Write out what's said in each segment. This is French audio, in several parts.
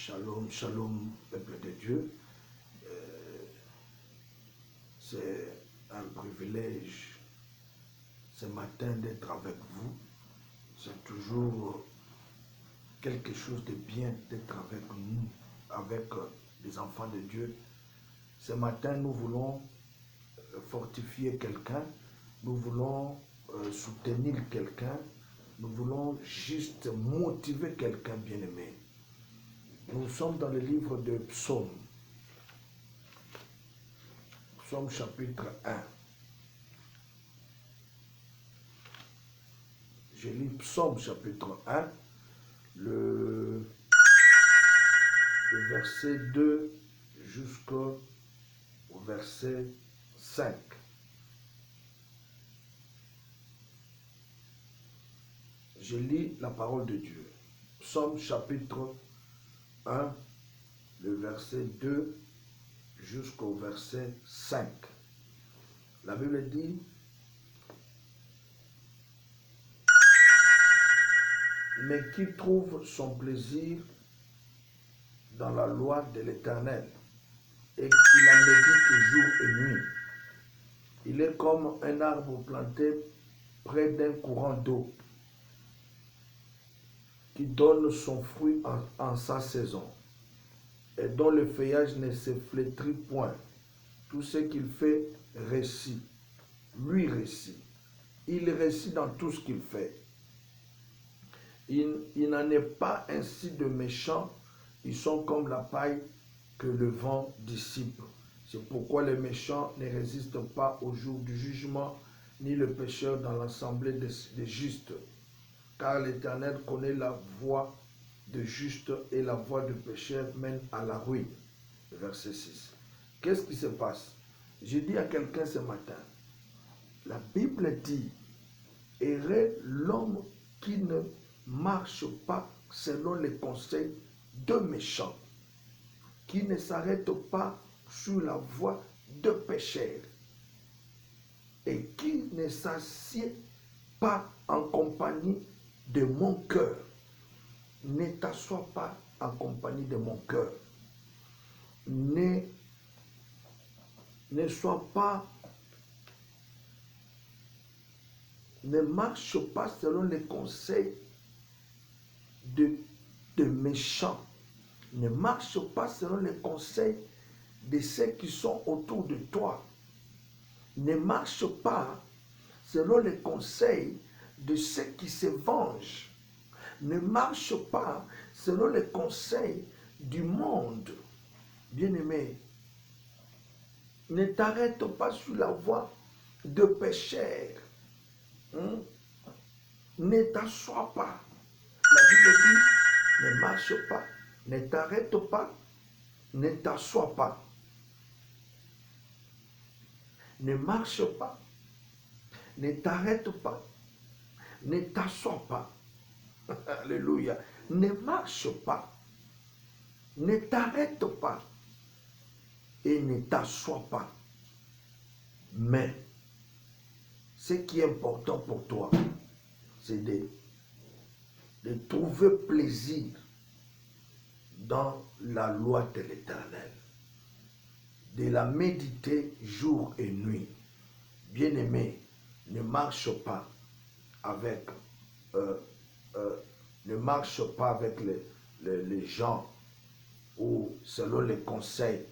Shalom, shalom, peuple de Dieu. C'est un privilège ce matin d'être avec vous. C'est toujours quelque chose de bien d'être avec nous, avec les enfants de Dieu. Ce matin, nous voulons fortifier quelqu'un, nous voulons soutenir quelqu'un, nous voulons juste motiver quelqu'un bien-aimé. Nous sommes dans le livre de Psaume. Psaume chapitre 1. Je lis Psaume chapitre 1, le verset 2 jusqu'au verset 5. Je lis la parole de Dieu. Psaume chapitre 1, le verset 2 jusqu'au verset 5. La Bible dit: mais qui trouve son plaisir dans la loi de l'Éternel et qui la médite jour et nuit. Il est comme un arbre planté près d'un courant d'eau qui donne son fruit en sa saison et dont le feuillage ne se flétrit point. Tout ce qu'il fait réussit. Lui réussit. Il réussit dans tout ce qu'il fait. Il n'en est pas ainsi de méchants. Ils sont comme la paille que le vent dissipe. C'est pourquoi les méchants ne résistent pas au jour du jugement, ni le pécheur dans l'assemblée des justes. Car l'Éternel connaît la voie de juste et la voie de pécheur mène à la ruine. Verset 6. Qu'est-ce qui se passe? J'ai dit à quelqu'un ce matin, la Bible dit: heureux l'homme qui ne marche pas selon les conseils de méchants, qui ne s'arrête pas sur la voie de pécheurs et qui ne s'assied pas en compagnie de mon cœur. Ne t'assois pas en compagnie de mon cœur. Ne sois pas, ne marche pas selon les conseils de méchants. Ne marche pas selon les conseils de ceux qui sont autour de toi. Ne marche pas selon les conseils de ceux qui se vengent. Ne marche pas selon les conseils du monde. Bien-aimé, ne t'arrête pas sur la voie de pécheurs. Ne t'assois pas. La Bible dit: ne marche pas, ne t'arrête pas, ne t'assois pas. Ne marche pas, ne t'arrête pas, ne t'assois pas. Alléluia. Ne marche pas, ne t'arrête pas et ne t'assois pas. Mais ce qui est important pour toi, c'est de trouver plaisir dans la loi de l'Éternel, de la méditer jour et nuit. Bien-aimé, ne marche pas avec les gens ou selon les conseils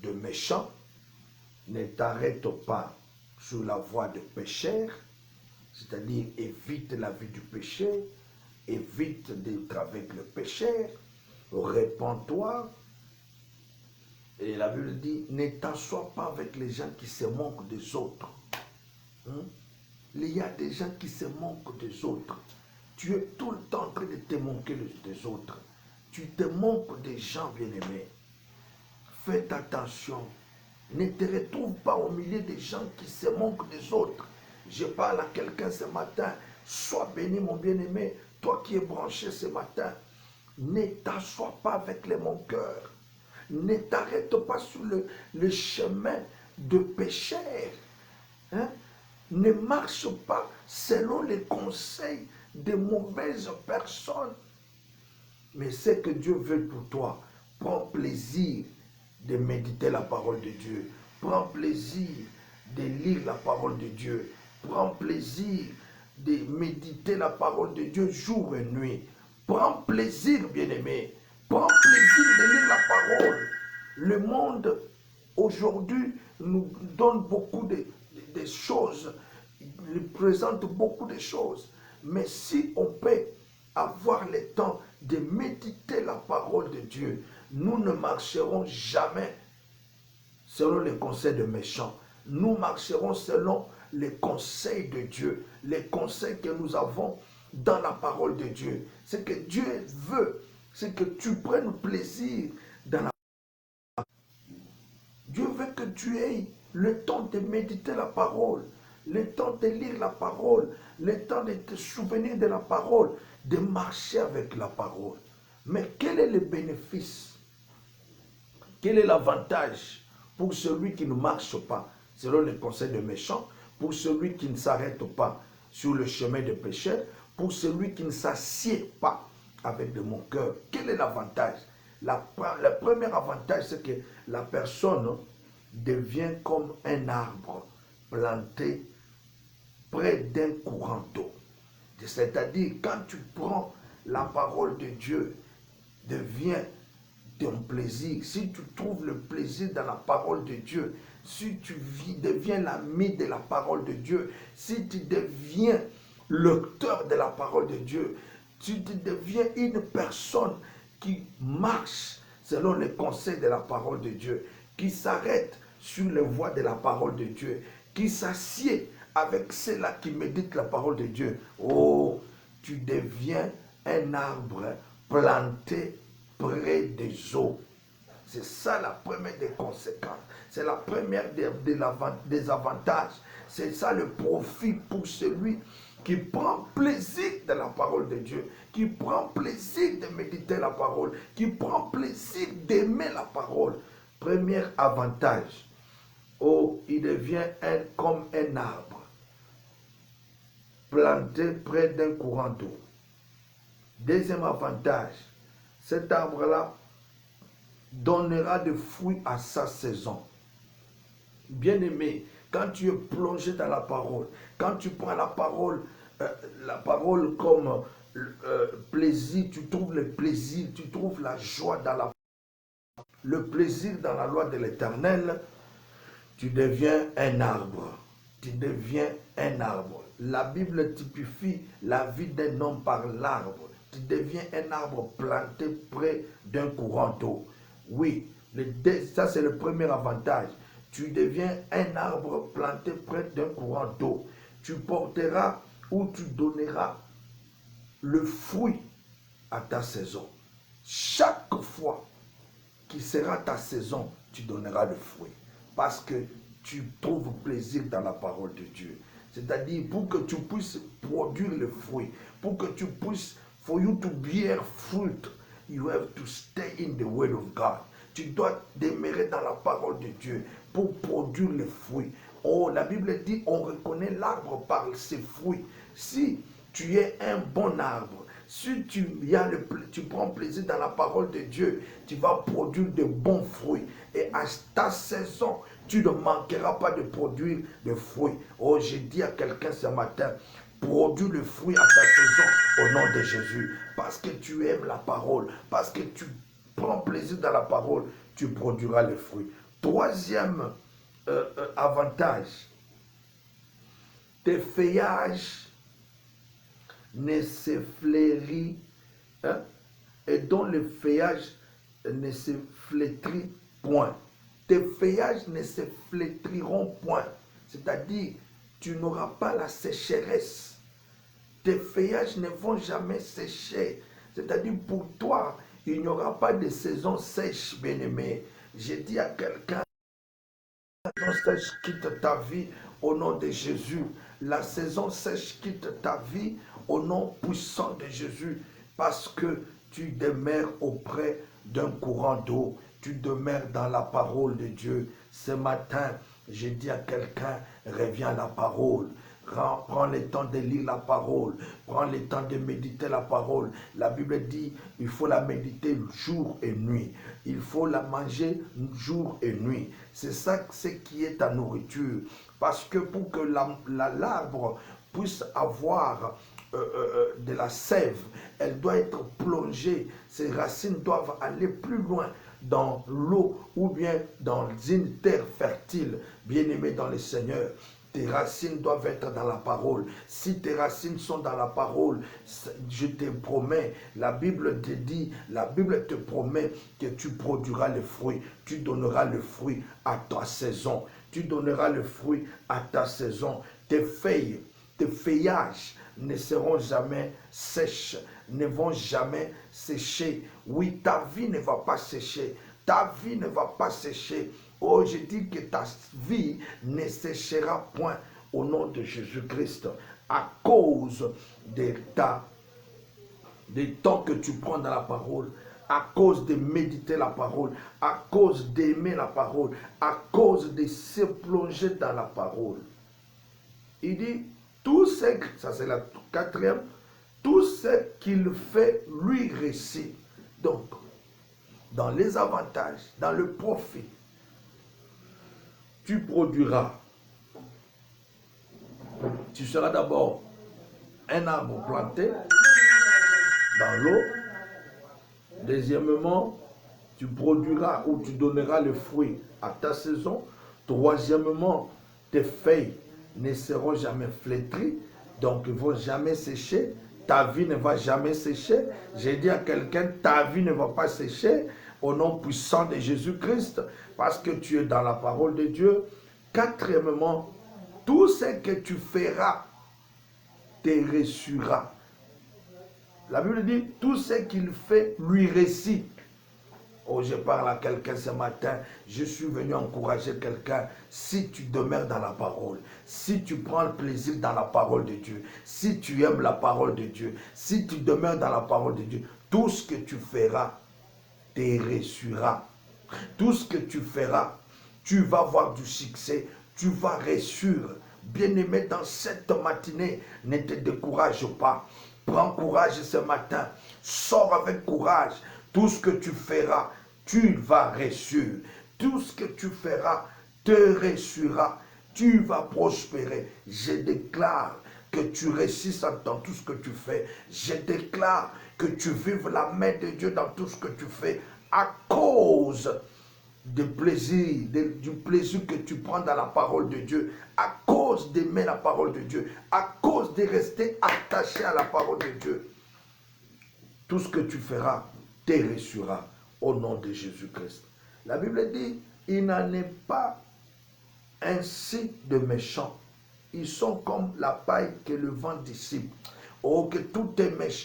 de méchants. Ne t'arrête pas sur la voie de pécheur, c'est-à-dire évite la vie du péché, évite d'être avec le pécheur, répands-toi. Et la Bible dit: ne t'assois pas avec les gens qui se moquent des autres. Il y a des gens qui se moquent des autres. Tu es tout le temps en train de te moquer des autres. Tu te moques des gens, bien-aimés. Faites attention. Ne te retrouve pas au milieu des gens qui se moquent des autres. Je parle à quelqu'un ce matin. Sois béni, mon bien-aimé. Toi qui es branché ce matin, ne t'assois pas avec les moqueurs. Ne t'arrête pas sur le chemin de pécheurs. Ne marche pas selon les conseils de mauvaises personnes. Mais ce que Dieu veut pour toi, Prends plaisir de méditer la parole de Dieu. Prends plaisir de lire la parole de Dieu. Prends plaisir de méditer la parole de Dieu jour et nuit. Prends plaisir, bien-aimé. Prends plaisir de lire la parole. Le monde, aujourd'hui, nous donne beaucoup de choses. Il présente beaucoup de choses. Mais si on peut avoir le temps de méditer la parole de Dieu, nous ne marcherons jamais selon les conseils de méchants. Nous marcherons selon les conseils de Dieu, les conseils que nous avons dans la parole de Dieu. Ce que Dieu veut, c'est que tu prennes plaisir dans la parole. Dieu veut que tu aies le temps de méditer la parole, le temps de lire la parole, le temps de te souvenir de la parole, de marcher avec la parole. Mais quel est le bénéfice? Quel est l'avantage pour celui qui ne marche pas selon les conseils des méchants, pour celui qui ne s'arrête pas sur le chemin des pécheurs, pour celui qui ne s'assied pas avec de mon cœur? Quel est l'avantage? Le premier avantage, c'est que la personne devient comme un arbre planté près d'un courant d'eau. C'est-à-dire, quand tu prends la parole de Dieu, devient ton plaisir. Si tu trouves le plaisir dans la parole de Dieu, si tu deviens l'ami de la parole de Dieu, si tu deviens lecteur de la parole de Dieu, si tu deviens une personne qui marche selon les conseils de la parole de Dieu, qui s'arrête sur les voies de la parole de Dieu, qui s'assied avec ceux-là qui méditent la parole de Dieu, oh, tu deviens un arbre planté près des eaux. C'est ça la première des conséquences. C'est la première des avantages. C'est ça le profit pour celui qui prend plaisir de la parole de Dieu, qui prend plaisir de méditer la parole, qui prend plaisir d'aimer la parole. Premier avantage, oh, il devient comme un arbre planté près d'un courant d'eau. Deuxième avantage, cet arbre-là donnera des fruits à sa saison. Bien-aimé, quand tu es plongé dans la parole, quand tu prends la parole comme plaisir, tu trouves le plaisir, tu trouves la joie dans le plaisir dans la loi de l'Éternel, tu deviens un arbre. Tu deviens un arbre. La Bible typifie la vie d'un homme par l'arbre. Tu deviens un arbre planté près d'un courant d'eau. Oui, ça c'est le premier avantage. Tu deviens un arbre planté près d'un courant d'eau. Tu porteras ou tu donneras le fruit à ta saison. Chaque fois qui sera ta saison, tu donneras le fruit. Parce que tu trouves plaisir dans la parole de Dieu. C'est-à-dire, pour que tu puisses produire le fruit, pour que tu puisses, for you to bear fruit, you have to stay in the word of God. Tu dois demeurer dans la parole de Dieu pour produire le fruit. Oh, la Bible dit, on reconnaît l'arbre par ses fruits. Si tu es un bon arbre, si tu prends plaisir dans la parole de Dieu, tu vas produire de bons fruits. Et à ta saison, tu ne manqueras pas de produire des fruits. Oh, j'ai dit à quelqu'un ce matin, produis le fruit à ta saison au nom de Jésus. Parce que tu aimes la parole, parce que tu prends plaisir dans la parole, tu produiras le fruit. Troisième avantage, tes feuillages ne se fleurit, et dont le feuillage ne se flétrit point. Tes feuillages ne se flétriront point. C'est-à-dire, tu n'auras pas la sécheresse. Tes feuillages ne vont jamais sécher. C'est-à-dire, pour toi, il n'y aura pas de saison sèche, bien-aimé. J'ai dit à quelqu'un, la saison sèche quitte ta vie au nom de Jésus. La saison sèche quitte ta vie au nom puissant de Jésus, parce que tu demeures auprès d'un courant d'eau, tu demeures dans la parole de Dieu. Ce matin, j'ai dit à quelqu'un, reviens à la parole, Prends le temps de lire la parole. Prends le temps de méditer la parole. La Bible dit, il faut la méditer jour et nuit. Il faut la manger jour et nuit. C'est ça ce qui est ta nourriture. Parce que pour que l'arbre puisse avoir de la sève, elle doit être plongée. Ses racines doivent aller plus loin dans l'eau ou bien dans une terre fertile. Bien-aimé dans le Seigneur, tes racines doivent être dans la parole. Si tes racines sont dans la parole, je te promets, la Bible te dit, la Bible te promet que tu produiras le fruit. Tu donneras le fruit à ta saison. Tu donneras le fruit à ta saison. Tes feuilles, tes feuillages ne seront jamais sèches, ne vont jamais sécher. Oui, ta vie ne va pas sécher. Ta vie ne va pas sécher. Oh, je dis que ta vie ne séchera point au nom de Jésus-Christ à cause du temps que tu prends dans la parole, à cause de méditer la parole, à cause d'aimer la parole, à cause de se plonger dans la parole. Il dit, tout ce, ça c'est la quatrième, tout ce qu'il fait lui réussit. Donc, dans les avantages, dans le profit, tu produiras. Tu seras d'abord un arbre planté dans l'eau. Deuxièmement, tu produiras ou tu donneras le fruit à ta saison. Troisièmement, tes feuilles ne seront jamais flétries, donc ils ne vont jamais sécher. Ta vie ne va jamais sécher. J'ai dit à quelqu'un, ta vie ne va pas sécher au nom puissant de Jésus-Christ, parce que tu es dans la parole de Dieu. Quatrièmement, tout ce que tu feras te réussira. La Bible dit, tout ce qu'il fait lui réussit. Oh, je parle à quelqu'un ce matin, je suis venu encourager quelqu'un. Si tu demeures dans la parole, si tu prends le plaisir dans la parole de Dieu, si tu aimes la parole de Dieu, si tu demeures dans la parole de Dieu, tout ce que tu feras te réussira. Tout ce que tu feras, tu vas avoir du succès, tu vas réussir. Bien-aimé, dans cette matinée, ne te décourage pas. Prends courage ce matin. Sors avec courage. Tout ce que tu feras, tu vas réussir. Tout ce que tu feras te réussira. Tu vas prospérer. Je déclare que tu réussisses dans tout ce que tu fais. Je déclare que tu vives la main de Dieu dans tout ce que tu fais à cause du plaisir que tu prends dans la parole de Dieu, à cause d'aimer la parole de Dieu, à cause de rester attaché à la parole de Dieu. Tout ce que tu feras te réussira au nom de Jésus-Christ. La Bible dit, il n'en est pas ainsi de méchants. Ils sont comme la paille que le vent dissipe. Oh, que tous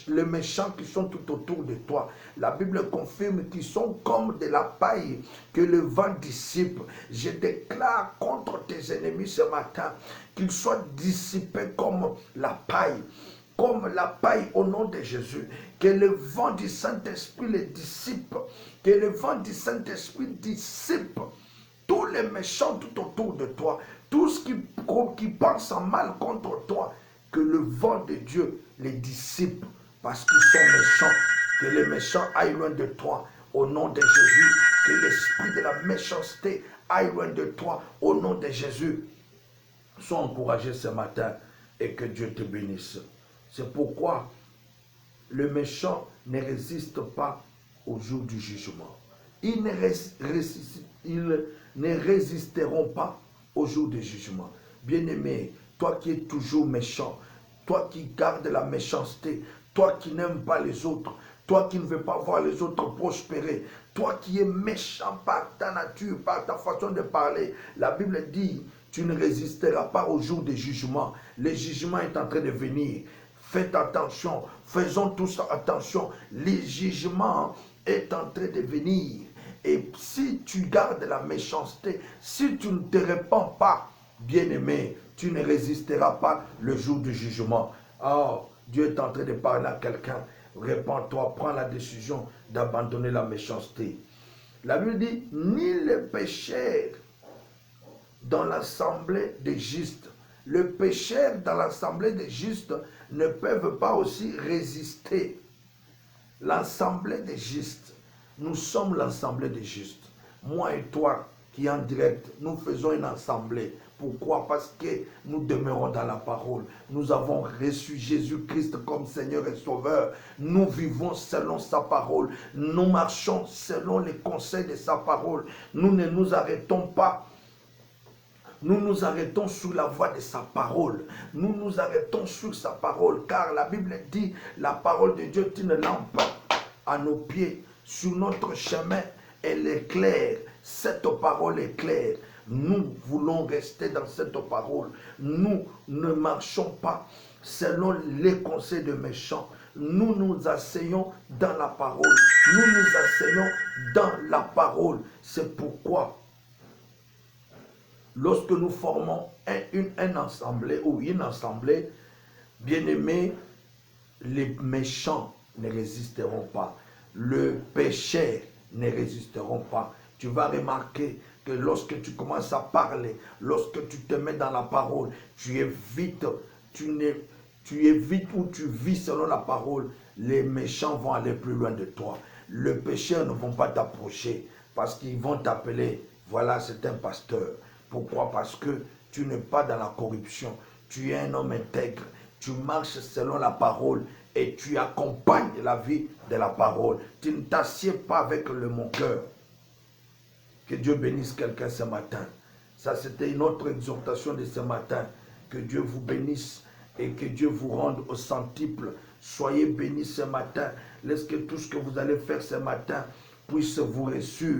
les méchants qui sont tout autour de toi, la Bible confirme qu'ils sont comme de la paille que le vent dissipe. Je déclare contre tes ennemis ce matin qu'ils soient dissipés comme la paille au nom de Jésus. Que le vent du Saint-Esprit les dissipe. Que le vent du Saint-Esprit dissipe tous les méchants tout autour de toi. Tout ce qui pense en mal contre toi. Que le vent de Dieu les dissipe parce qu'ils sont méchants. Que les méchants aillent loin de toi au nom de Jésus. Que l'esprit de la méchanceté aille loin de toi au nom de Jésus. Sois encouragé ce matin et que Dieu te bénisse. C'est pourquoi le méchant ne résiste pas au jour du jugement. Ils ne résisteront pas au jour du jugement. Bien-aimé, toi qui es toujours méchant, toi qui gardes la méchanceté, toi qui n'aimes pas les autres, toi qui ne veux pas voir les autres prospérer, toi qui es méchant par ta nature, par ta façon de parler, la Bible dit, tu ne résisteras pas au jour du jugement. Le jugement est en train de venir. Faites attention, faisons tous attention. Le jugement est en train de venir. Et si tu gardes la méchanceté, si tu ne te répands pas, bien-aimé, tu ne résisteras pas le jour du jugement. Oh, Dieu est en train de parler à quelqu'un. Répands-toi, prends la décision d'abandonner la méchanceté. La Bible dit, ni les pécheurs dans l'assemblée des justes Les pécheurs dans l'assemblée des justes ne peuvent pas aussi résister. L'assemblée des justes, nous sommes l'assemblée des justes. Moi et toi qui en direct, nous faisons une assemblée. Pourquoi? Parce que nous demeurons dans la parole. Nous avons reçu Jésus-Christ comme Seigneur et Sauveur. Nous vivons selon sa parole. Nous marchons selon les conseils de sa parole. Nous ne nous arrêtons pas. Nous nous arrêtons sur la voie de sa parole. Nous nous arrêtons sur sa parole. Car la Bible dit, la parole de Dieu est une lampe à nos pieds. Sur notre chemin, elle est claire. Cette parole est claire. Nous voulons rester dans cette parole. Nous ne marchons pas selon les conseils de méchants. Nous nous asseyons dans la parole. Nous nous asseyons dans la parole. C'est pourquoi, lorsque nous formons une assemblée ou une assemblée, bien-aimés, les méchants ne résisteront pas. Les pécheurs ne résisteront pas. Tu vas remarquer que lorsque tu commences à parler, lorsque tu te mets dans la parole, tu évites où tu vis selon la parole, les méchants vont aller plus loin de toi. Les pécheurs ne vont pas t'approcher parce qu'ils vont t'appeler, voilà, c'est un pasteur. Pourquoi? Parce que tu n'es pas dans la corruption, tu es un homme intègre, tu marches selon la parole et tu accompagnes la vie de la parole. Tu ne t'assieds pas avec le moqueur. Que Dieu bénisse quelqu'un ce matin. Ça, c'était une autre exhortation de ce matin. Que Dieu vous bénisse et que Dieu vous rende au centuple. Soyez bénis ce matin. Laisse que tout ce que vous allez faire ce matin puisse vous réussir.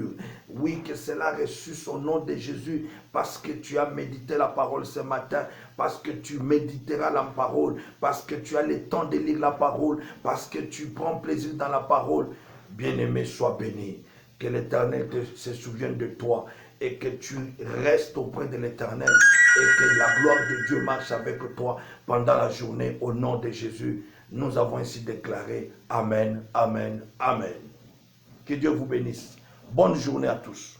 Oui, que cela ressuscite au nom de Jésus, parce que tu as médité la parole ce matin, parce que tu méditeras la parole, parce que tu as le temps de lire la parole, parce que tu prends plaisir dans la parole. Bien-aimé, sois béni. Que l'Éternel se souvienne de toi et que tu restes auprès de l'Éternel et que la gloire de Dieu marche avec toi pendant la journée au nom de Jésus. Nous avons ainsi déclaré Amen, Amen, Amen. Que Dieu vous bénisse. Bonne journée à tous.